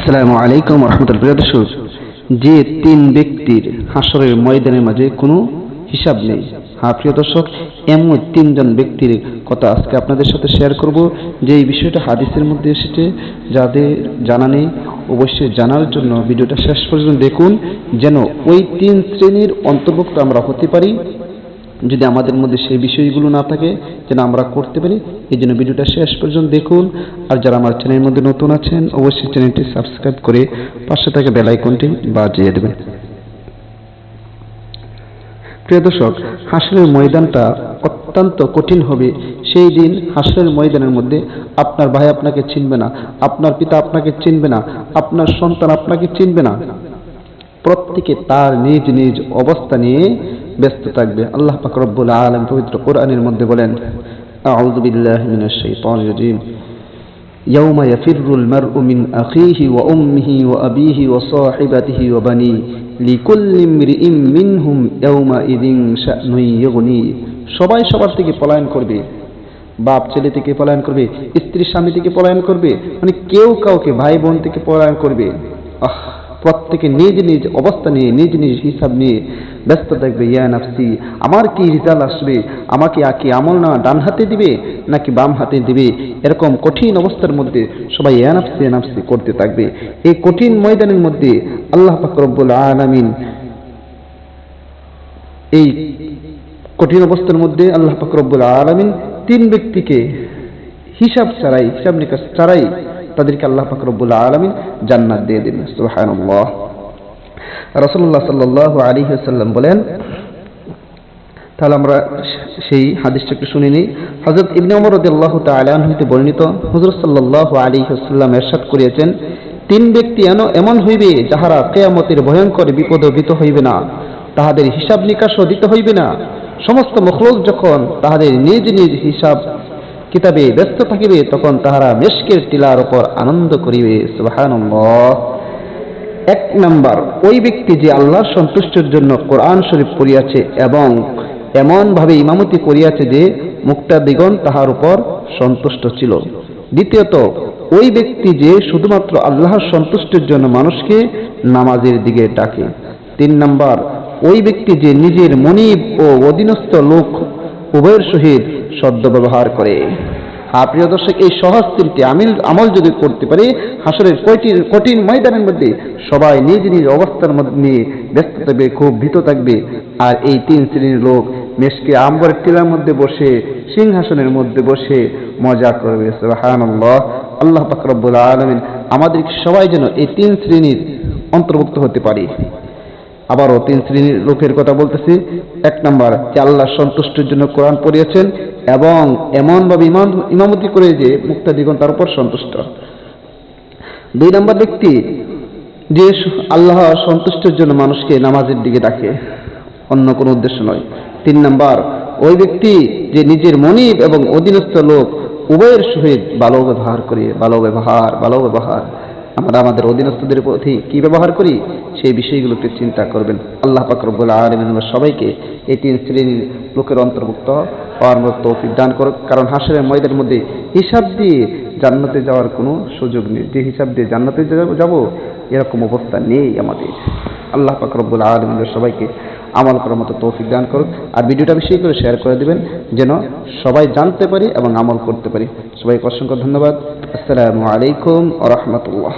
আসসালামু আলাইকুম ওয়া রাহমাতুল্লাহি ওয়া বারাকাতুহু। যে তিন ব্যক্তির হাসরের ময়দানের মাঝে কোনো হিসাব নেই। হ্যাঁ প্রিয় দর্শক, এমন তিনজন ব্যক্তির কথা আজকে আপনাদের সাথে শেয়ার করব, যে এই বিষয়টা হাদিসের মধ্যে এসেছে। যাদের জানা নেই অবশ্যই জানার জন্য ভিডিওটা শেষ পর্যন্ত দেখুন, যেন ওই তিন শ্রেণীর অন্তর্ভুক্ত আমরা হতে পারি। যদি আমাদের মধ্যে সেই বিষয়গুলো না থাকে যেন আমরা করতে পারি, এই জন্য ভিডিওটা শেষ পর্যন্ত দেখুন। আর যারা আমার চ্যানেলের মধ্যে নতুন আছেন অবশ্যই চ্যানেলটি সাবস্ক্রাইব করে পাশে থাকা বেল আইকনটি বাজিয়ে দেবেন। প্রিয় দর্শক, হাসরের ময়দানটা অত্যন্ত কঠিন হবে। সেই দিন হাসরের ময়দানের মধ্যে আপনার ভাই আপনাকে চিনবে না, আপনার পিতা আপনাকে চিনবে না, আপনার সন্তান আপনাকে চিনবে না। প্রত্যেকে তার নিজ নিজ অবস্থা নিয়ে ব্যস্ত থাকবে। আল্লাহ পাক রব্বুল আলামিন পবিত্র কোরআনের মধ্যে বলেন, আউযু বিল্লাহি মিনাশ শাইতানির রাজীম, ইয়াউমা ইয়াফিরুল মারউ মিন আখিহি ওয়া উম্মিহি ওয়া আবিহি ওয়া সাহিবাতিহি ওয়া বানি লিকুল্লি ইমরিইম মিনহুম ইয়াউমা ইযিন শা'নুন ইউগনি। সবাই সবার থেকে পলায়ন করবে। বাপ ছেলে থেকে পলায়ন করবে, স্ত্রী স্বামী থেকে পলায়ন করবে, মানে কেউ কাউকে, ভাই বোন থেকে পলায়ন করবে। প্রত্যেকে নিজ নিজ অবস্থা নিয়ে নিজ নিজ হিসাব নিয়ে ব্যস্ত থাকবে। ইয়া নাফসি, আমার কি রেজাল্ট আসবে, আমাকে কি আমল না ডান হাতে দিবে নাকি বাম হাতে দিবে, এরকম কঠিন অবস্থার মধ্যে সবাই ইয়া নাফসি ইয়া নাফসি করতে থাকবে। এই কঠিন ময়দানের মধ্যে আল্লাহ পাক রব্বুল আলামিন, এই কঠিন অবস্থার মধ্যে আল্লাহ পাক রব্বুল আলামিন তিন ব্যক্তিকে হিসাব নিকাশ ছাড়াই তাদেরকে আল্লাহ পাক রব্বুল আলামিন জান্নাত দিয়ে দিবেন। সুবহানাল্লাহ। রাসূলুল্লাহ সাল্লাল্লাহু আলাইহি ওয়াসাল্লাম বলেন, তাহলে আমরা সেই হাদিসটা একটু শুনে নিই। হযরত ইবনে ওমর রাদিয়াল্লাহু তাআলা আনহু হতে বর্ণিত, হুজুর সাল্লাল্লাহু আলাইহি ওয়াসাল্লাম ইরশাদ করিয়াছেন, তিন ব্যক্তি এমন হইবে যাহারা কিয়ামতের ভয়ঙ্কর বিপদে ভীত হইবে না, তাহাদের হিসাব নিকাশও দিতে হইবে না। সমস্ত মখলুক যখন তাহাদের নিজ নিজ হিসাব কিতাবে ব্যস্ত থাকিবে, তখন তাহারা মেশকের টিলার উপর আনন্দ করিবে। সুবহানাল্লাহ। এক নাম্বার, ওই ব্যক্তি যে আল্লাহর সন্তুষ্টির জন্য কোরআন শরীফ পড়িয়াছে এবং এমন ভাবে ইমামতি করিয়াছে যে মুক্তাদিগণ তাহার উপর সন্তুষ্ট ছিল। দ্বিতীয়ত, ওই ব্যক্তি যে শুধুমাত্র আল্লাহর সন্তুষ্টির জন্য মানুষকে নামাজের দিকে ডাকে। তিন নাম্বার, ওই ব্যক্তি যে নিজের মনিব ও অধীনস্থ লোক উভয়ের সহিত সদ্ব্যবহার করে। প্রিয় দর্শক, এই সহজ তিনটি আমল যদি করতে পারে, হাসরের কঠিন ময়দানের মধ্যে সবাই নিজ নিজ অবস্থার মধ্যে নিয়ে ব্যস্ত থাকবে, খুব ভীত থাকবে। আর এই তিন শ্রেণীর লোক মেশকে আম্বরের টিলার মধ্যে বসে, সিংহাসনের মধ্যে বসে মজা করবে। সুবহানাল্লাহ। আল্লাহ পাক রব্বুল আলামিন আমাদের সবাই যেন এই তিন শ্রেণীর অন্তর্ভুক্ত হতে পারি। আবারও তিন শ্রেণীর লোকের কথা বলতেছি। এক নাম্বার, যে আল্লাহর সন্তুষ্টির জন্য কোরআন পড়িয়েছেন এবং এমনভাবে ইমামতি করে যে মুক্তাদিগণ তার উপর সন্তুষ্ট। দুই নাম্বার ব্যক্তি যে আল্লাহ সন্তুষ্টির জন্য মানুষকে নামাজের দিকে ডাকে, অন্য কোনো উদ্দেশ্য নয়। তিন নাম্বার, ওই ব্যক্তি যে নিজের মনিব এবং অধীনস্থ লোক উভয়ের সহিত ভালো ব্যবহার করে। ভালো ব্যবহার আমরা আমাদের অধীনস্থদের প্রতি কি ব্যবহার করি, সেই বিষয়গুলোকে চিন্তা করবেন। আল্লাহ পাক রব্বুল আলামিন সবাইকে এই তিন শ্রেণীর লোকের অন্তর্ভুক্ত হওয়ার মতো তৌফিক দান করুক। কারণ হাসরের ময়দানের মধ্যে হিসাব দিয়ে জান্নাতে যাওয়ার কোনো সুযোগ নেই। যে হিসাব দিয়ে জান্নাতে যাব এরকম অবস্থা নেই আমাদের। আল্লাহ পাক রব্বুল আলামিন সবাইকে আমল করার মতো তৌফিক দান করুক। আর ভিডিওটা বেশি করে শেয়ার করে দিবেন, যেন সবাই জানতে পারি এবং আমল করতে পারি। সবাইকে অসংখ্য ধন্যবাদ। আসসালামু আলাইকুম ওয়া রাহমাতুল্লাহ।